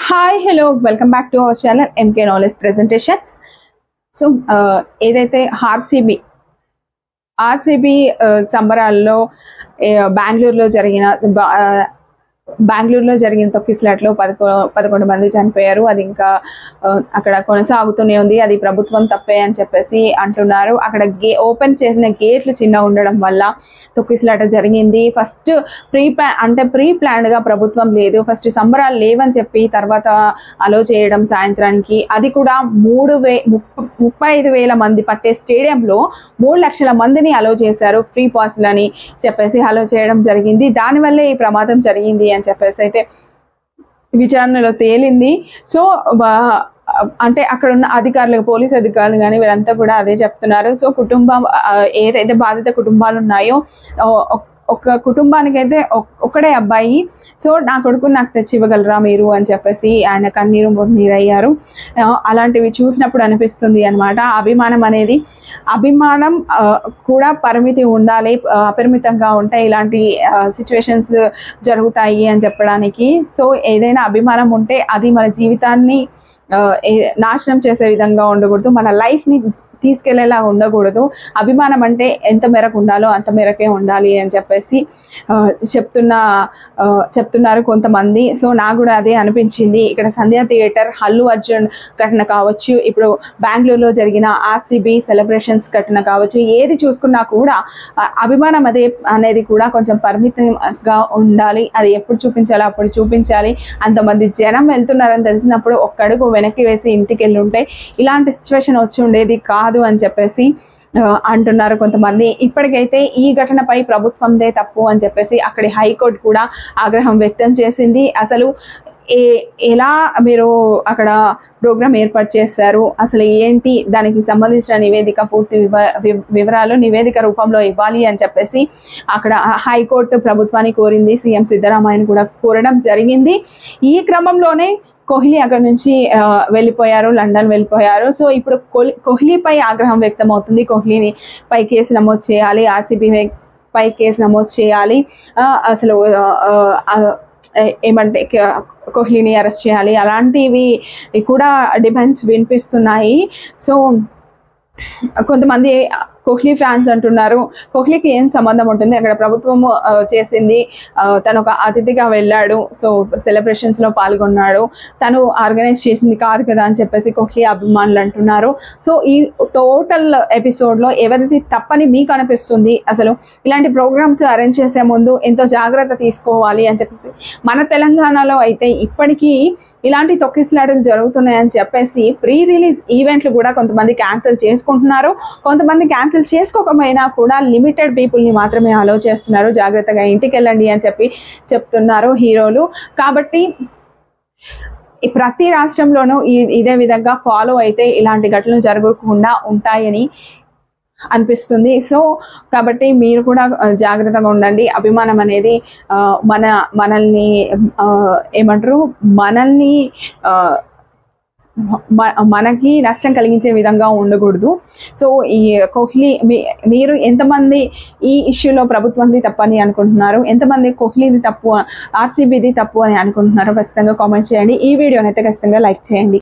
Hi hello welcome back to our channel MK knowledge presentations. So ఏదైతే RCB సంబరాల్లో బెంగళూరులో జరిగిన తొక్కిసలాట్లో 11 మంది చనిపోయారు. అది ఇంకా అక్కడ కొనసాగుతూనే ఉంది. అది ప్రభుత్వం తప్పే అని చెప్పేసి అంటున్నారు. అక్కడ ఓపెన్ చేసిన గేట్లు చిన్న ఉండడం వల్ల తొక్కిసలాట జరిగింది. ఫస్ట్ ప్రీ ప్లాన్డ్గా ప్రభుత్వం లేదు, ఫస్ట్ సంబరాలు లేవని చెప్పి తర్వాత అలో చేయడం సాయంత్రానికి, అది కూడా 35,000 మంది పట్టే స్టేడియంలో 3 లక్షల మందిని అలో చేశారు. ఫ్రీ పాస్లని చెప్పేసి అలో చేయడం జరిగింది. దానివల్లే ఈ ప్రమాదం జరిగింది అని చెప్పేసి అయితే విచారణలో తేలింది. సో అంటే అక్కడ ఉన్న అధికారులు, పోలీస్ అధికారులు కానీ వీరంతా కూడా అదే చెప్తున్నారు. సో ఏదైతే బాధిత కుటుంబాలు ఉన్నాయో, ఒక కుటుంబానికి అయితే ఒక్కడే అబ్బాయి. సో నా కొడుకు నాకు తెచ్చి ఇవ్వగలరా మీరు అని చెప్పేసి ఆయన కన్నీరు మున్నీరయ్యారు. అలాంటివి చూసినప్పుడు అనిపిస్తుంది అనమాట. అభిమానం కూడా పరిమితి ఉండాలి, అపరిమితంగా ఉంటే ఇలాంటి సిచ్యువేషన్స్ జరుగుతాయి అని చెప్పడానికి. సో ఏదైనా అభిమానం ఉంటే అది మన జీవితాన్ని నాశనం చేసే విధంగా ఉండకూడదు, మన లైఫ్ని తీసుకెళ్లేలా ఉండకూడదు. అభిమానం అంటే ఎంత మేరకు ఉండాలో అంత మేరకే ఉండాలి అని చెప్పేసి చెప్తున్నారు కొంతమంది. సో నాకు కూడా అదే అనిపించింది. ఇక్కడ సంధ్యా థియేటర్, అల్లు అర్జున్ ఘటన కావచ్చు, ఇప్పుడు బెంగళూరులో జరిగిన ఆర్సీబీ సెలబ్రేషన్స్ ఘటన కావచ్చు, ఏది చూసుకున్నా కూడా అభిమానం అనేది కూడా కొంచెం పరిమితంగా ఉండాలి. అది ఎప్పుడు చూపించాలో అప్పుడు చూపించాలి. అంతమంది జనం వెళ్తున్నారని తెలిసినప్పుడు ఒక్కడుగు వెనక్కి వేసి ఇంటికి వెళ్ళి ఉంటే ఇలాంటి సిచ్యువేషన్ వచ్చి ఉండేది కాదు అని చెప్పేసి అంటున్నారు కొంతమంది. ఇప్పటికైతే ఈ ఘటనపై ప్రభుత్వందే తప్పు అని చెప్పేసి అక్కడి హైకోర్టు కూడా ఆగ్రహం వ్యక్తం చేసింది. అసలు ఎలా మీరు అక్కడ ప్రోగ్రామ్ ఏర్పాటు చేస్తారు, అసలు ఏంటి, దానికి సంబంధించిన నివేదిక, పూర్తి వివరాలు నివేదిక రూపంలో ఇవ్వాలి అని చెప్పేసి అక్కడ హైకోర్టు ప్రభుత్వాన్ని కోరింది. సీఎం సిద్ధరామయ్యను కూడా కోరడం జరిగింది. ఈ క్రమంలోనే కోహ్లీ అక్కడ నుంచి వెళ్ళిపోయారు, లండన్ వెళ్ళిపోయారు. సో ఇప్పుడు కోహ్లీపై ఆగ్రహం వ్యక్తం అవుతుంది. కోహ్లీని పై కేసు నమోదు చేయాలి, ఆర్సీబీ పై కేసు నమోదు చేయాలి, అసలు ఏమంటే కోహ్లీని అరెస్ట్ చేయాలి, అలాంటివి కూడా డిమాండ్స్ వినిపిస్తున్నాయి. సో కొంతమంది కోహ్లీ ఫ్యాన్స్ అంటున్నారు, కోహ్లీకి ఏం సంబంధం ఉంటుంది, అక్కడ ప్రభుత్వం చేసింది, తను ఒక అతిథిగా వెళ్ళాడు, సో సెలబ్రేషన్స్లో పాల్గొన్నాడు, తను ఆర్గనైజ్ చేసింది కాదు కదా అని చెప్పేసి కోహ్లీ అభిమానులు అంటున్నారు. సో ఈ టోటల్ ఎపిసోడ్లో ఎవరిది తప్పని మీకు అనిపిస్తుంది? అసలు ఇలాంటి ప్రోగ్రామ్స్ అరేంజ్ చేసే ముందు ఎంతో జాగ్రత్త తీసుకోవాలి అని చెప్పేసి మన తెలంగాణలో అయితే ఇప్పటికీ ఇలాంటి తొక్కిసలాటలు జరుగుతున్నాయని చెప్పేసి ప్రీ రిలీజ్ ఈవెంట్లు కూడా కొంతమంది క్యాన్సిల్ చేసుకుంటున్నారు. కొంతమంది క్యాన్సిల్ చేసుకోకపోయినా కూడా లిమిటెడ్ పీపుల్ని మాత్రమే అలో చేస్తున్నారు. జాగ్రత్తగా ఇంటికి వెళ్ళండి అని చెప్తున్నారు హీరోలు. కాబట్టి ప్రతి రాష్ట్రంలోనూ ఇదే విధంగా ఫాలో అయితే ఇలాంటి ఘటనలు జరగకుండా ఉంటాయని అనిపిస్తుంది. సో కాబట్టి మీరు కూడా జాగ్రత్తగా ఉండండి. అభిమానం అనేది మనల్ని ఏమంటారు, మనకి నష్టం కలిగించే విధంగా ఉండకూడదు. సో ఈ కోహ్లీ మీరు ఎంతమంది ఈ ఇష్యూలో ప్రభుత్వంది తప్పని అనుకుంటున్నారు, ఎంతమంది కోహ్లీది తప్పు, ఆర్సీబీది తప్పు అని అనుకుంటున్నారో ఖచ్చితంగా కామెంట్ చేయండి. ఈ వీడియోని అయితే ఖచ్చితంగా లైక్ చేయండి.